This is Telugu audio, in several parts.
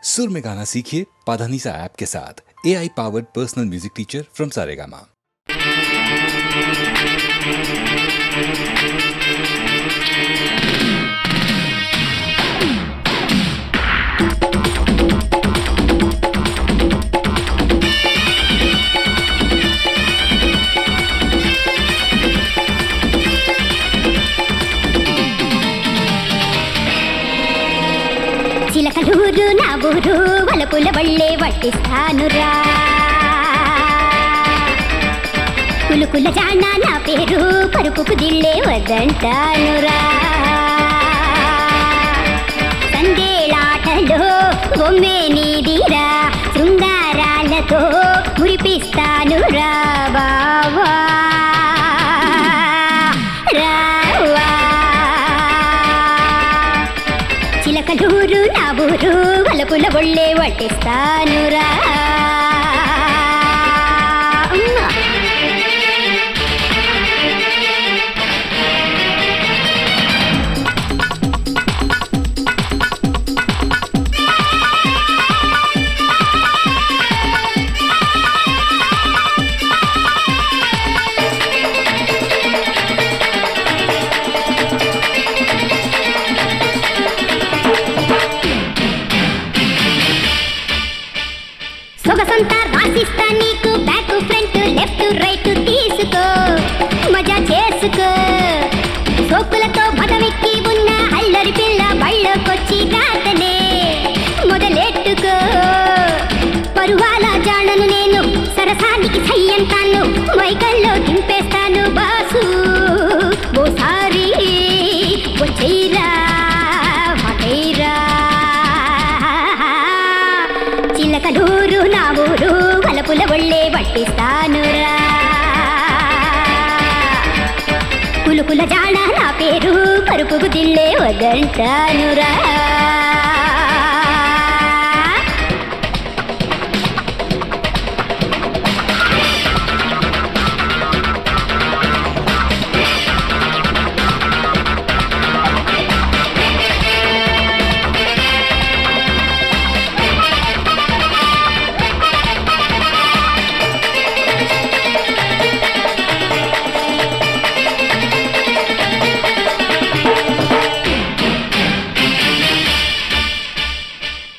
सुर में गाना सीखिए पाधानीसा ऐप के साथ। AI powered personal music teacher from Saregama. Chilakaluru నా ఊరు వలపుల బళ్ళే వట్టిస్తానురా కులుకుల జాణ నా పేరు పరుపుకు దిళ్ళే వద్దంటానురా సందేళాటలో బొమ్మే నీదిరా శృంగారాలతో మురిపిస్తానురా బావా రావా చిలకలూరు నా ఊరు వలపుల బొళ్ళే వట్టిస్తానురా సొగసంతా రాసిస్తా నీకు బ్యాక్ ఫ్రంట్ లెఫ్ట్ రైట్ తీసుకో మజా చేసుకో సోకులతో మదమెక్కి ఉన్న అల్లరి పిల్ల బళ్ళకొచ్చి రాతనే మొదలెట్టుకో పరువాల జాడను నేను సరసానికి సయ్యంతాను మైకల్లో దింపేస్తాను బాసు ఓసారి వచ్చేరా మాటేరా చిలకలూరు నా ఊరు వలపుల బొళ్ళే వట్టిస్తానురా కులుకుల జాణ నా పేరు పరుపుకు దిళ్ళే వద్దంటానురా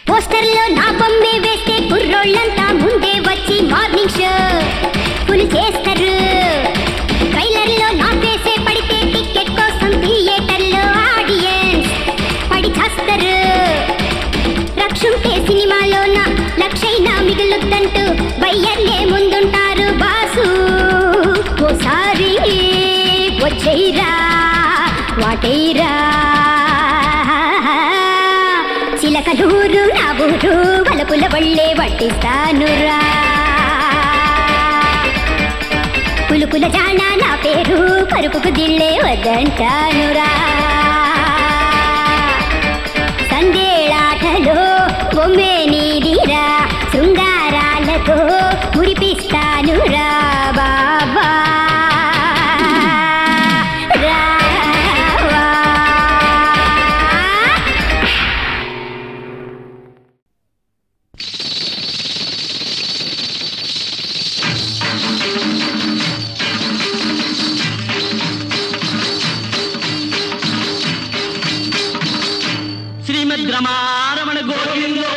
పోస్టర్లో నా బొమ్మే వేస్తే కుర్రోళ్ళంతా ముందే వచ్చి మార్నింగ్ షో ఫుల్ చేస్తారు ట్రైలర్లో నా ఫేసే పడితే టికెట్ కోసం థియేటర్లో ఆడియన్స్ పడి చేస్తారు రక్షుంటే సినిమాలోన లక్షైనా మిగులుద్దంటూ బయ్యర్లే ముందుంటారు బాసు ఓసారి వచ్చేరా వాటేరా చిలకలూరు నా ఊరు వలపుల బళ్ళే వట్టిస్తానురా కులుకుల జాణ నా పేరు పరుపుకు దిళ్ళే వద్దంటానురా సందేళాటలో బొమ్మే నీదిరా శృంగారాలతో మురిపిస్తానురా బాబా రమణ గోవిందో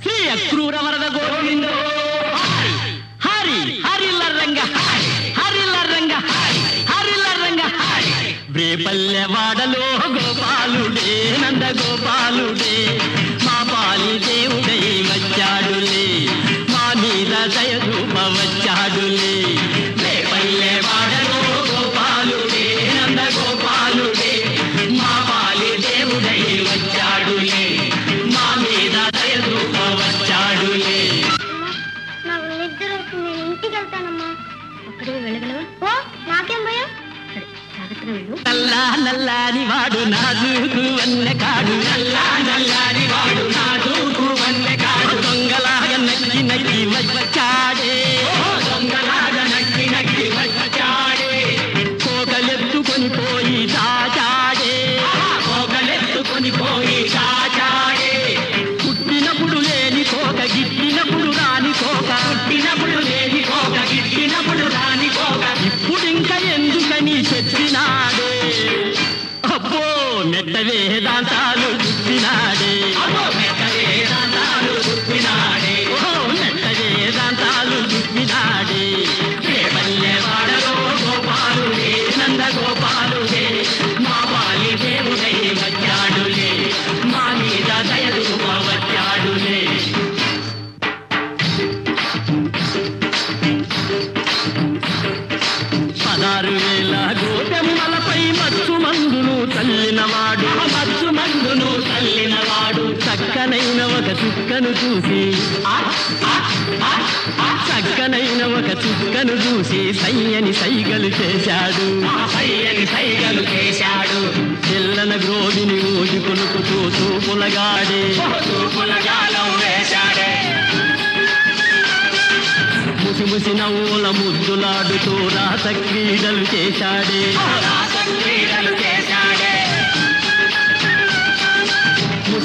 శ్రీ అక్రూర వరద గోవిందో హరి హరిల రంగ హరిల రంగ హరిల రంగ రేపల్లె వాడలో గోపాలుడే నంద గోపాలుడే మా పాలి దేవుడై వచ్చాడులే మా మీద దయ రూప వచ్చాడులే రేపల్లె వాడలో గోపాలుడే నంద గోపాలుడే మా పాలి దేవుడై వచ్చాడులే మా మీద దయ రూప వచ్చాడులే. నాకు నిద్ర వస్తుంది, నేను ఇంటికి వెళ్తానమ్మా. అక్కడే వెళ్ళగలవా? ఓ నాకేం భయం. సరే జాగ్రత్తగా వెళ్ళు. నల్లా నల్లాని వాడు నాజూకు వన్నె కాడు నల్లా నల్లాని వాడు నాజూకు వన్నె కాడు దొంగలాగా నక్కి నక్కి వచ్చాడే దొంగలాగా నక్కి నక్కి వచ్చాడే కోకలెత్తుకొని పోయి దాచాడే కోకలెత్తుకొని పోయి దాచాడే చక్కనైన ఒక చుక్కను చూసి చక్కనైన ఒక చుక్కను చూసి సయ్యని సైగలు చేశాడు తెల్లన గ్రోవిని ఊగి కొలుకుతూ తూపులగాడే ముసి నవ్వుల ముద్దులాడుతూ రాస క్రీడలు చేశాడే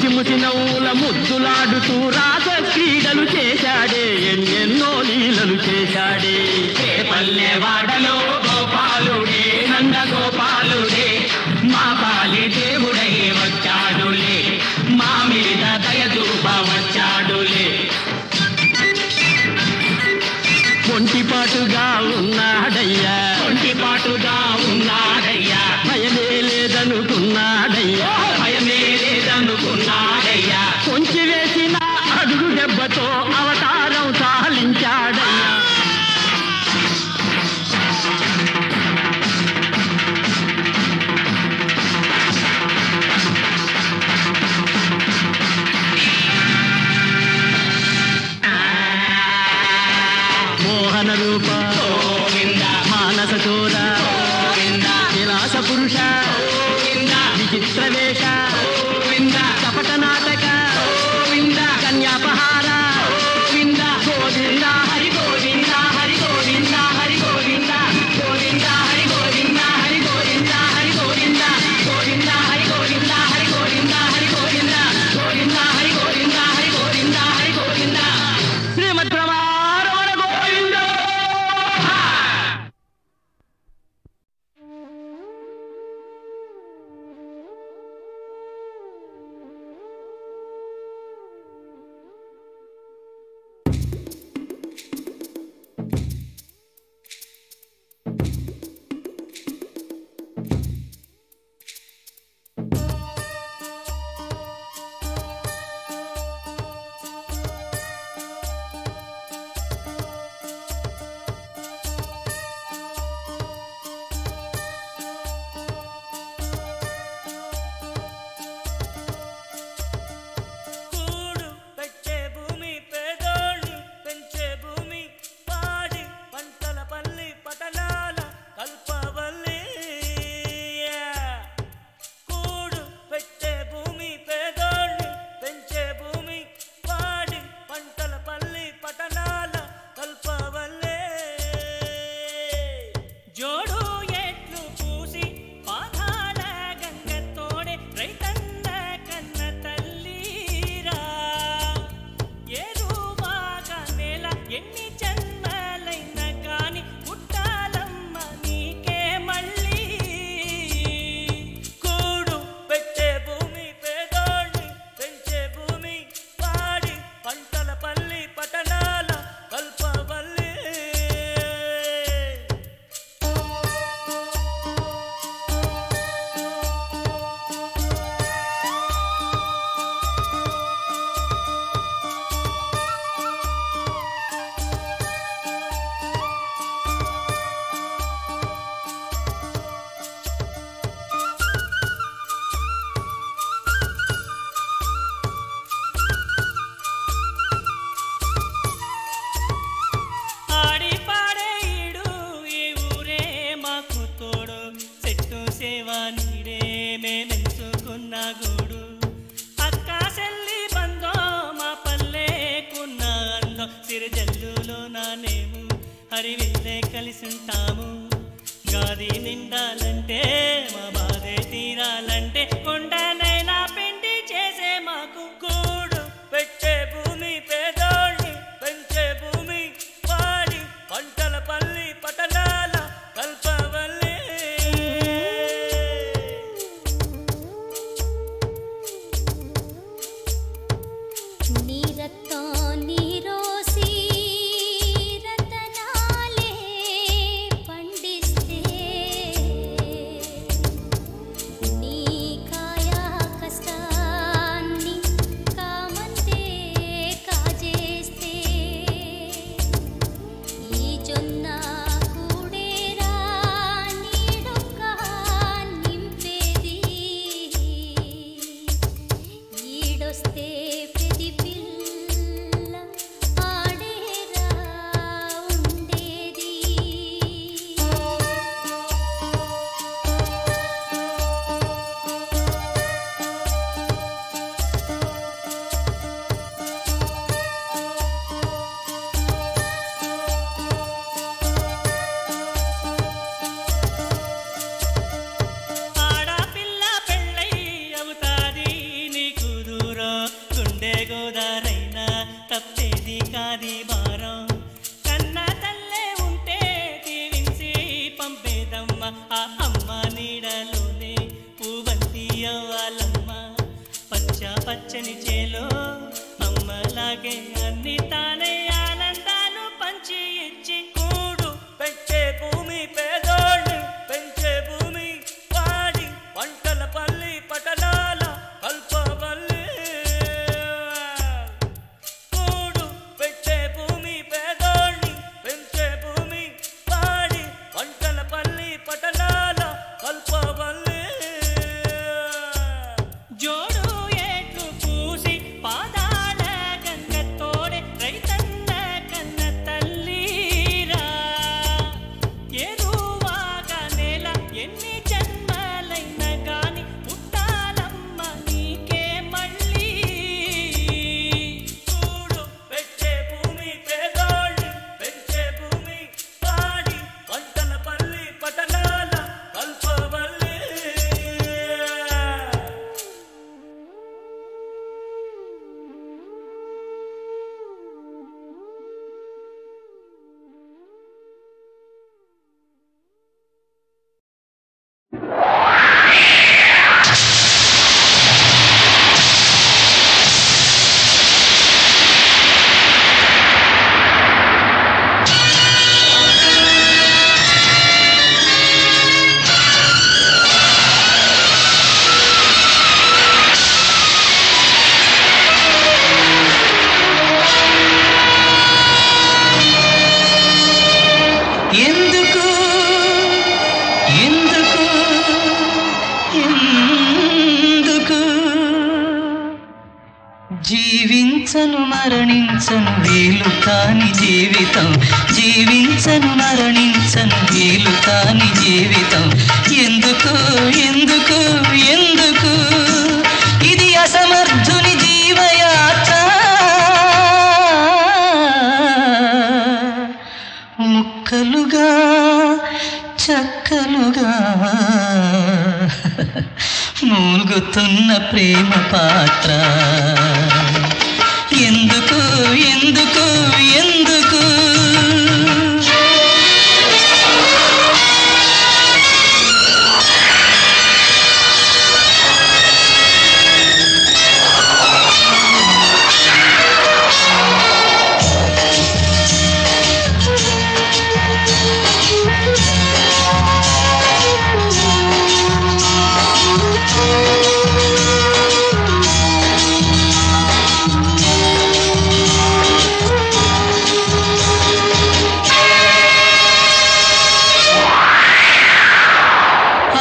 ముసి నవ్వుల ముద్దులాడుతూ రాస క్రీడలు చేశాడే ఎన్నెన్నో లీలలు చేశాడే పల్లెవాడలో గోపాలుడే నంద గోపాలుడే మా పాలి దేవుడై వచ్చాడులే మా మీద దయదూప వచ్చాడులే ఒంటిపాటుగా ఉన్నాడయ్యా భయమే లేదనుకున్నాడయ్యా కొంచెం వేసిన అడుగు దెబ్బతో అవతారం సాలించాడయ్యా మోహన రూప మానస చోర విలాస పురుష విచిత్ర వేష కపట నాటక కన్యాపహార గోవింద హరి గోవింద హరి గోవింద హరి గోవింద గోవింద హరి గోవింద హరి గోవింద హరి గోవింద గోవింద హరి గోవింద హరి గోవింద హరి గోవింద గోవింద హరి గోవింద హరి గోవింద హరి గోవింద శ్రీమద్ రమణ గోవింద. హరివిల్లే కలిసుంటాము గాది నిండాలంటే మా బాధే తీరాలంటే కొండనైనా పెండి చేసే మాకు కూడు పెట్టే భూమి పేదోళ్ళని పెంచే భూమి పాడి పంటల పల్లి పట్టణాల కల్పవల్లి నీరతో నీరోసి రతనాలే పండిస్తే నీ కాయా గుండె గోదారైనా తప్పేది కాది భారం కన్న తల్లే ఉంటే దీవించి పంపేదమ్మ ఆ అమ్మ నీడలోనే పువ్వంతి అవ్వాలమ్మ పచ్చ పచ్చని చేలో అమ్మలాగే అన్ని తానే ఆనందాలు పంచి ఇచ్చి కూడు పెంచే భూమి పేదోళ్ళు పెంచే భూమి వాడి పంటల పల్లి పటలాల కల్పవల్లి కూడు పెంచే భూమి పేదోళ్ళు పెంచే భూమి వాడి పంటల పల్లి పటలాల కల్పవల్లి జోడు ఏట్లు పూసి పాదాల గంగతోడే రైతన్న కన్న తల్లిరా ఎరువాగా నేల ఎన్ని జన్మలైనా గాని పుట్టాలమ్మ నీకే మళ్ళీ చూడు పెంచే భూమి పేదోళ్ళు పెంచే భూమి పాడి పంటల పల్లి పటలాల కల్పవల్లి ఎందుకు ఎందుకు ఎందుకు జీవించను మరణించను వీలు కాని జీవితం జీవించను మరణించను వీలు కాని జీవితం ఎందుకు ఎందుకు ఎందుకు ఇది అసమర్థుని జీవయాత్ర ముక్కలుగా చక్కలుగా మూలుగుతున్న ప్రేమ పాత్ర ఎందుకు ఎందుకు ఎందుకు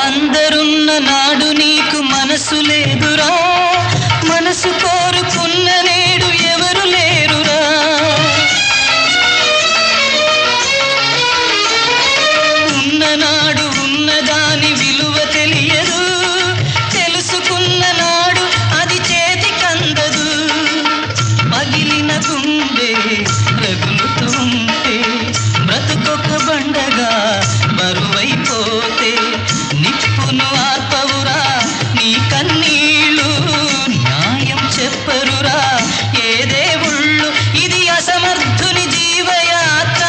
అందరున్న నాడు నీకు మనసు లేదురా మనసు కోరుకున్న నేడు ఎవరు లేరురా ఉన్ననాడు ఉన్నదాని విలువ తెలియదు తెలుసుకున్న నాడు అది చేతికందదు పగిలిన గుండె రగులుతుంటే బ్రతుకొక బండగా బరువైపోతే నిప్పును ఆర్పవురా నీ కన్నీళ్ళు న్యాయం చెప్పరురా ఏ దేవుళ్ళు ఇది అసమర్థుని జీవయాత్ర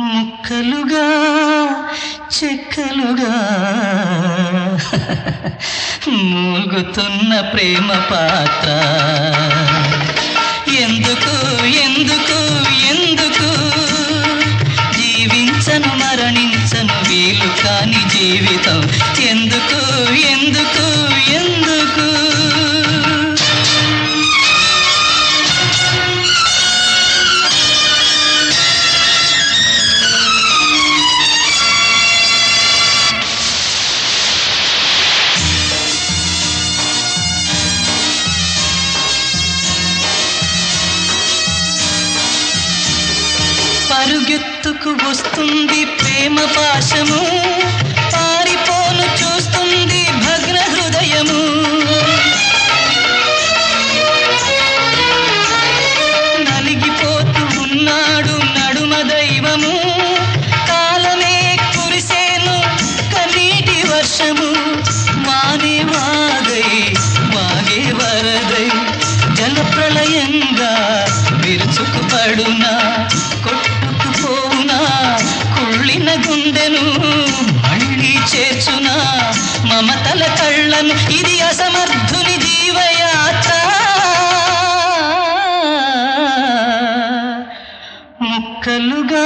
ముక్కలుగా చెక్కలుగా మూలుగుతున్న ప్రేమ పాత్ర ఎందుకు ఎందుకు ఎందుకు జీవించను మరణించను వీలు కాని జీవితం ఎందుకు ఎందుకు ఎందుకు పరుగెత్తుకు వస్తుంది ప్రేమ పాశము పారిపోను చూస్తుంది భగ్న హృదయము నలిగిపోతూ ఉన్నాడు నడుమ దైవము కాలమే కురిసేను కన్నీటి వర్షము పడునా కొట్టుకుపోవునా కుళ్ళిన గుండెను మళ్ళీ చేర్చునా మమతల కళ్ళను ఇది అసమర్థుని జీవయాత్ర ముక్కలుగా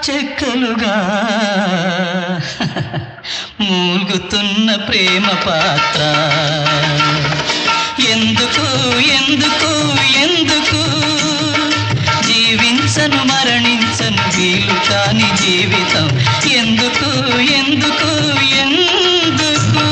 చెక్కలుగా మూల్గుతున్న ప్రేమ పాత్ర ఎందుకు ఎందుకు ఎందుకు జీవించను మరణించను వీలు కాని జీవితం ఎందుకు ఎందుకు ఎందుకు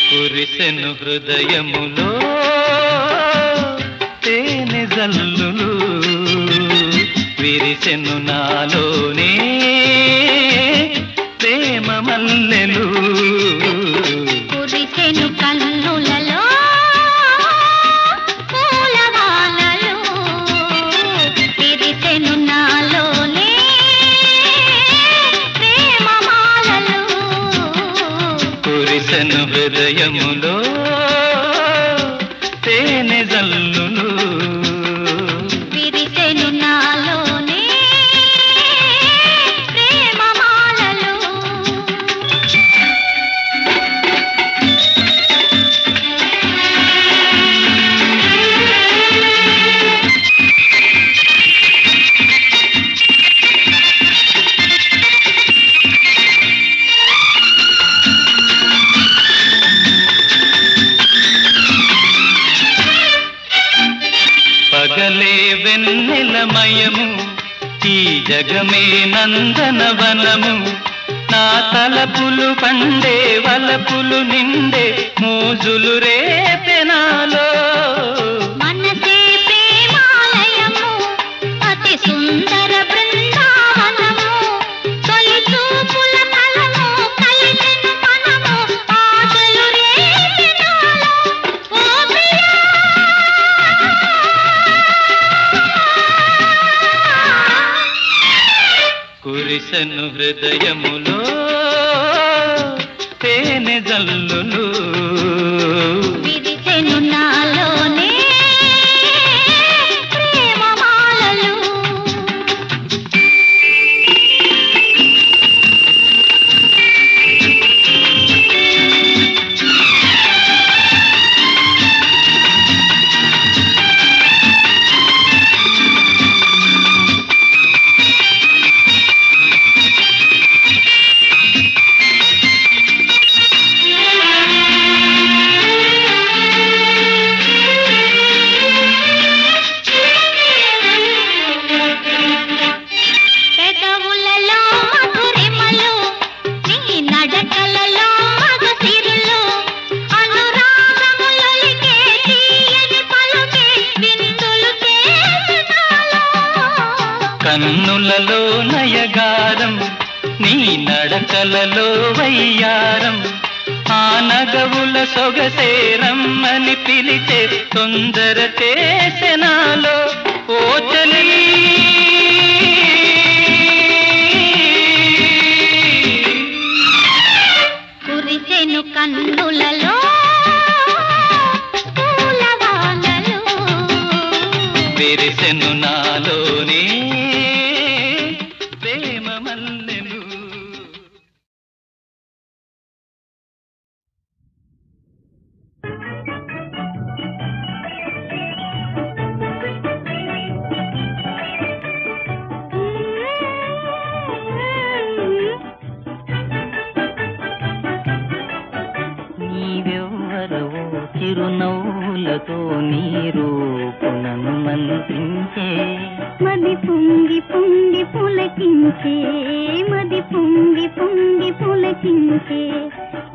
కురిసెను హృదయములో తేనె జల్లులు విరిసెను నాలోనే ప్రేమ మల్లెలు కురిసెను కన్నులలో పూలవానలు విరిసెను నాలోనే ప్రేమ మాలలు కురిసెను హృదయములో తేనె జల్లులు విరిసెను నాలోనే ప్రేమ మాలలు పగలే వెన్నెలమయము ఈ జగమే నందనవనము నా తలపులు పండే వలపులు నిండే మోజులు రేపెనాలో మనసే విరిసెను హృదయములో తేనె జల్లులు విరిసెను నాలోనే ప్రేమ మాలలు కన్నులలో నయగారం నీ నడకలలో వయ్యారం ఆ నగవుల సొగసేరమ్మని పిలిచే తొందర చేసెనాలో ఓ చలి కురిసెను కన్నులలో విరిసెను నాలోనే ప్రేమ మల్లెలు నీవెవ్వరవో చిరునవ్వులతో నీ రూపునను మంత్రించే మది పొంగి పొంగి పులకించే మది పొంగి పొంగి పులకించే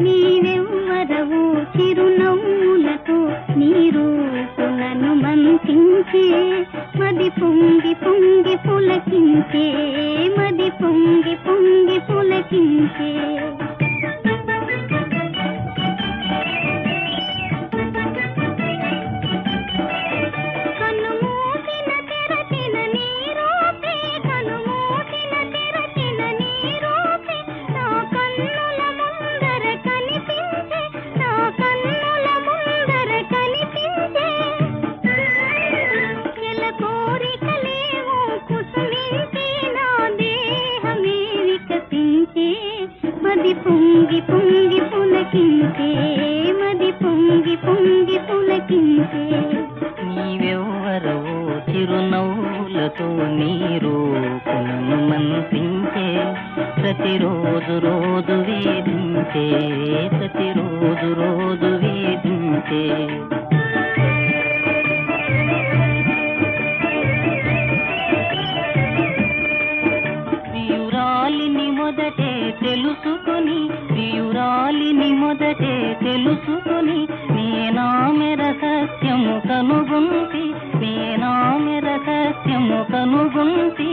నీవెవ్వరవో చిరునవ్వులతో నీ రూపునను మంత్రించే మది పొంగి పొంగి పులకించే మది పొంగి పొంగి పులకించే మది పొంగి పొంగి పులకించే మది పొంగి పొంగి పులకించే నీవెవ్వరవో చిరునవ్వులతో నీ రూపునను మంత్రించే ప్రతిరోజు రోజు వేధించే ప్రతిరోజు రోజు వేధించే మొదటే తెలుసుకొని ప్రియురాలిని మొదటే తెలుసుకొని నేనామె రహస్యము కనుగొంటి నేనామె రహస్యము కనుగొంటి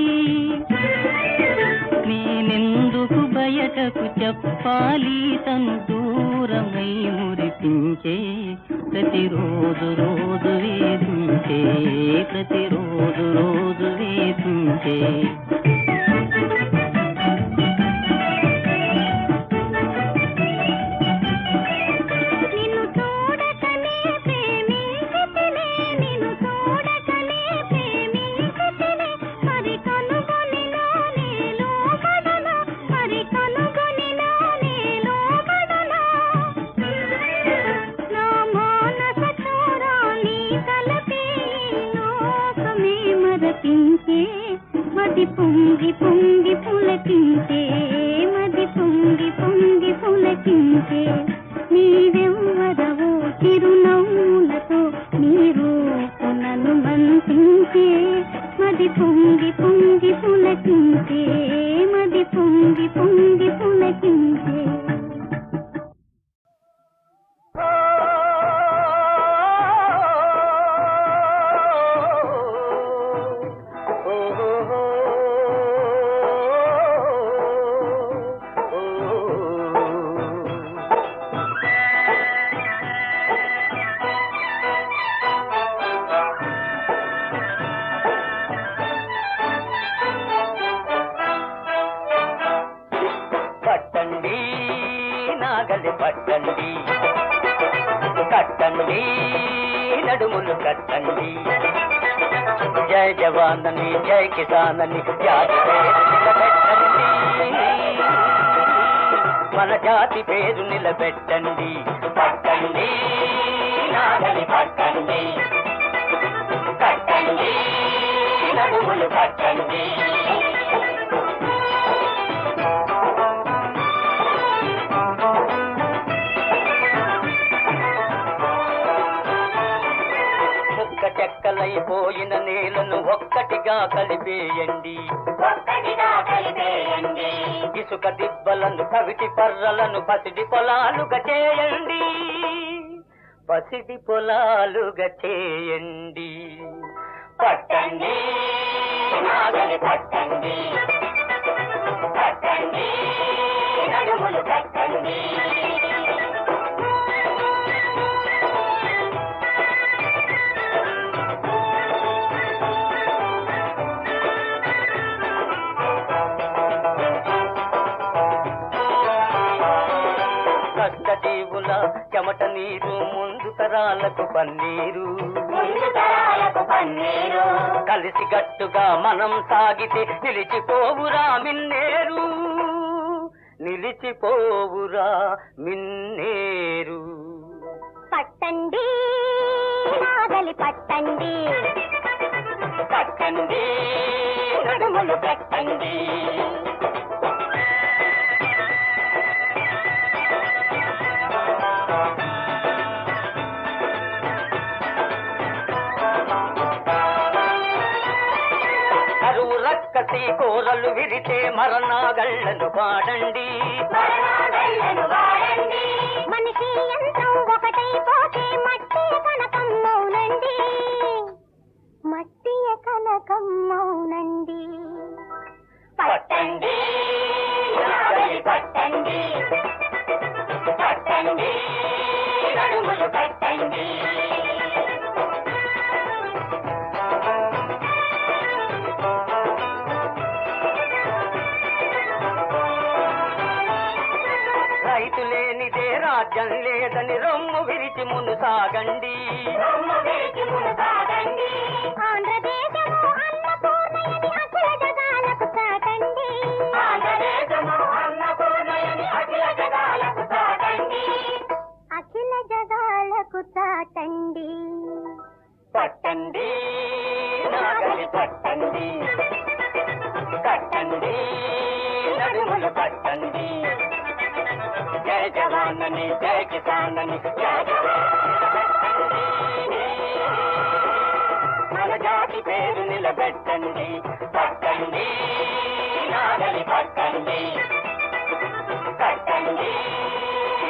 నేనెందుకు బయటకు చెప్పాలి తను దూరమై మురిపించే ప్రతిరోజు రోజు వేధించే ప్రతిరోజు రోజు వేధించే మది పొంగి పొంగి పులకించే మది పొంగి పొంగి పులకించే నీవెవ్వరవో చిరునవ్వులతో నీ రూపునను మంత్రించే మది పొంగి పొంగి పులకించే మది పొంగి పొంగి పులకించే నాగలి పట్టండి కట్టండి నడుములు కట్టండి జై జవానని జై కిసానని జాతి పేరు నిలబెట్టండి మన జాతి పేరు నిలబెట్టండి పట్టండి నాగలి పట్టండి కట్టండి నడుములు కట్టండి చెక్కలైపోయిన నేలను ఒక్కటిగా కలిపేయండి ఇసుక దిబ్బలను కవిటి పర్రలను పసిడి పొలాలుగా చేయండి పసిడి పొలాలుగా చేయండి పట్టండి నాగలి పట్టండి కట్టండి నడుములు కట్టండి చెమట నీరు ముందు తరాలకు పన్నీరు కలిసి గట్టుగా మనం సాగితే నిలిచిపోవురా మిన్నేరు నిలిచిపోవురా మిన్నేరు పట్టండి నాగలి పట్టండి కట్టండి నడుములు కట్టండి కసి కోరలు విరితే మరణాగళ్ళను పాడండి మనిషి యంత్రం ఒకటైపోతే మట్టి కనకం మౌనండి మట్టి కనకం మౌనండి పట్టండి పట్టండి పట్టండి నడుములు పట్టండి రైతు లేనిదే రాజ్యం లేదని రొమ్ము విరిచి మును సాగండి ఆంధ్రదేశము అన్నపూర్ణయని అఖిల జగాలకు చాటండి అఖిల జగాలకు చాటండి పట్టండి నాగలి పట్టండి కట్టండి నడుములు పట్టండి జై జవానని జై కిసానని మన జాతి పేరు నిలబెట్టండి పట్టండి నాగలి పట్టండి కట్టండి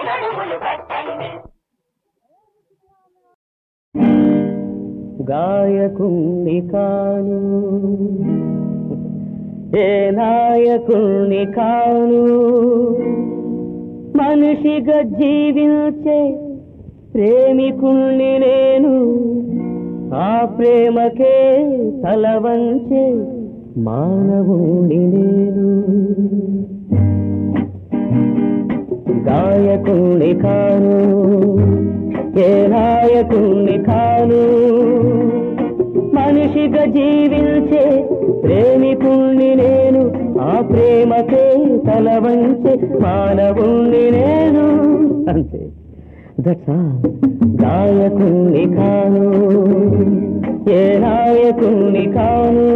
నడుములు కట్టండి గాయకుణ్ణి కాను ఏ నాయకుణ్ణి కాను మనిషిగా జీవించే ప్రేమికుణ్ణి నేను ఆ ప్రేమకే తల వంచే మానవుణ్ణి నేను గాయకుణ్ణి కాను ఏ నాయకుణ్ణి కాను మనిషిగా జీవించే ప్రేమికుణ్ణి నేను ఆ ప్రేమకే తల వంచే మానవుణ్ణి నేను అంతే దట్స్ ఆల్ గాయకుణ్ణి కాను ఏ నాయకుణ్ణి కాను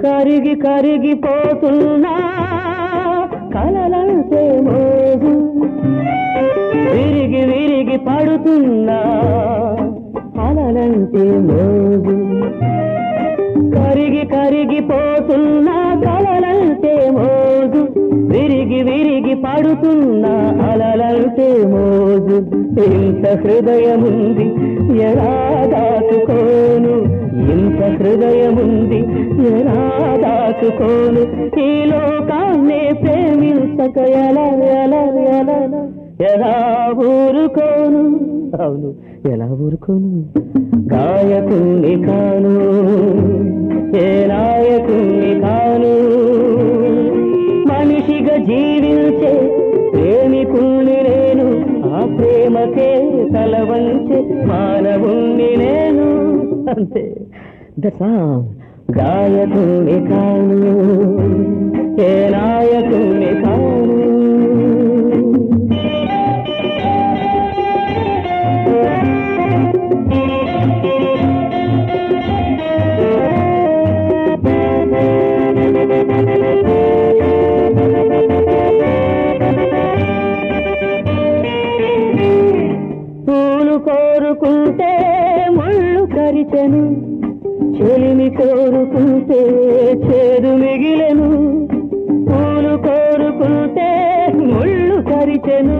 కరిగి కరిగిపోతున్నా కలలంటే మోజు విరిగి విరిగి పడుతున్నా అలలంటే మోజు కరిగి కరిగిపోతున్నా కలలంటే మోజు విరిగి విరిగి పడుతున్నా అలలంటే మోజు ఇంత హృదయముంది ఎలా దాచుకోను ఇంత హృదయముంది ఎలా దాచుకోను ఈ లోకాన్నే ప్రేమించక ఎలా ఎలా ఎలా ఎలా ఊరుకోను అవును ఎలా ఊరుకోను గాయకుణ్ణి కాను ఏ నాయకుణ్ణి కాను మనిషిగా జీవించే ప్రేమికుణ్ణి నేను ఆ ప్రేమకే తల వంచే మానవుణ్ణి నేను అంతే దశా గాయకుణ్ణి కాను ఏ నాయకుణ్ణి కాను పూలు కోరుకుంటే ముళ్ళు కరిచెను చెలిమి కోరుకుంటే చేదు మిగిలెను పూలు కోరుకుంటే ముళ్ళు కరిచెను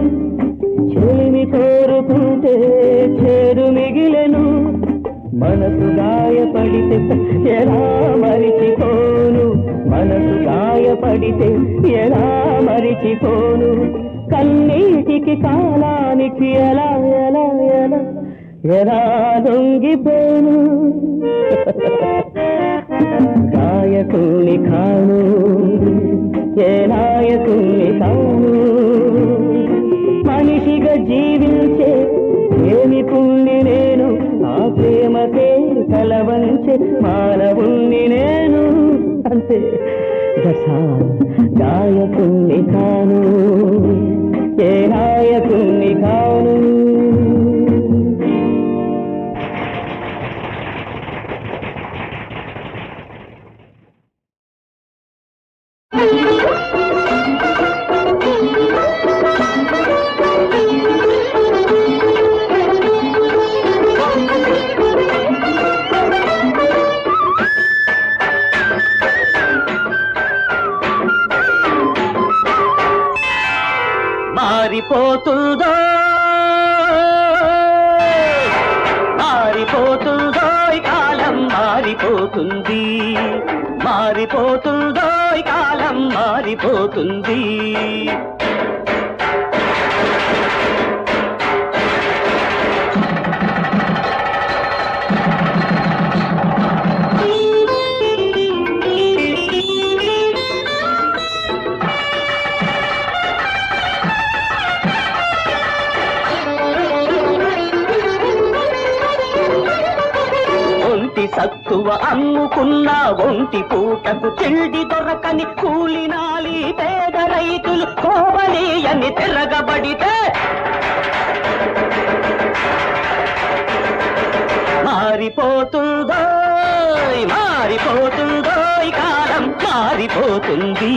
చెలిమి కోరుకుంటే చేదు మిగిలెను మనసు గాయపడితే ఎలా మరిచిపోను మనసు గాయపడితే ఎలా మరిచిపోను కన్నీటికి కాలానికి ఎలా ఎలా ఎలా ఎలా దొంగిపోను గాయకుణ్ణి కాను ఏ నాయకుణ్ణి కాను మనిషిగా జీవించే ప్రేమికుణ్ణి నేను ఆ ప్రేమకే తల వంచే మానవుణ్ణి నేను అంతే దశా గాయకుణ్ణి కాను ఏ నాయకుణ్ణి కాను మారిపోతుందో మారిపోతుందో కాలం మారిపోతుంది మారిపోతుందో కాలం మారిపోతుంది సత్తువ అమ్ముకున్న ఒంటి పూటకు తిండి దొరకని కూలినాలి పేద రైతులు కోవలేయని తిరగబడితే మారిపోతుందో మారిపోతుందో కాలం మారిపోతుంది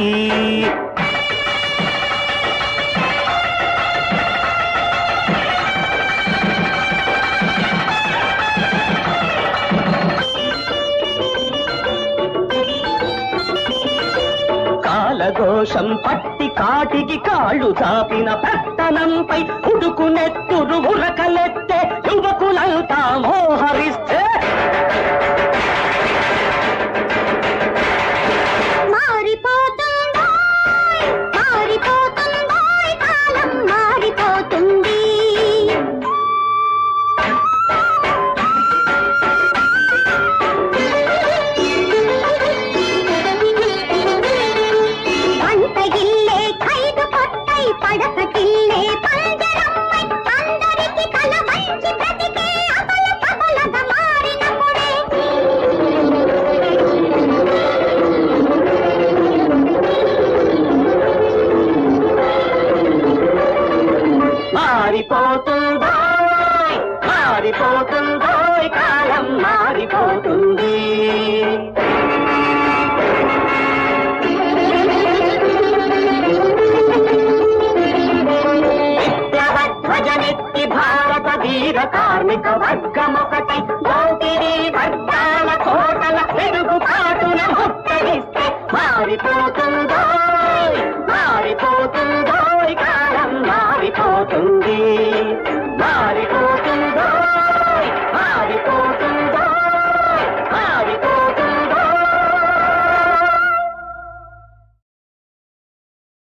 కాలఘోషం పట్టి కాటికి కాళ్ళు చాపిన పట్టణంపై ఉడుకునెత్తురు ఉరకలెత్తే యువకులంతా మోహరిస్తే మారిపోతుందో మారిపోతుందో కాలం మారిపోతుంది పడకటిల్లే పంజరమ్మై అందరికి తల వంచి బ్రతికే అబల పబలగా మారినప్పుడే మారిపోతుందో మారిపోతుందో కాలం మారిపోతుంది భారత వీర కార్మిక వర్గమొకటై దోపిడీ వర్గాల కోటల పెరుగుపాటున ముట్టడిస్తే మారిపోతుందో మారిపోతుందో కాలం మారిపోతుంది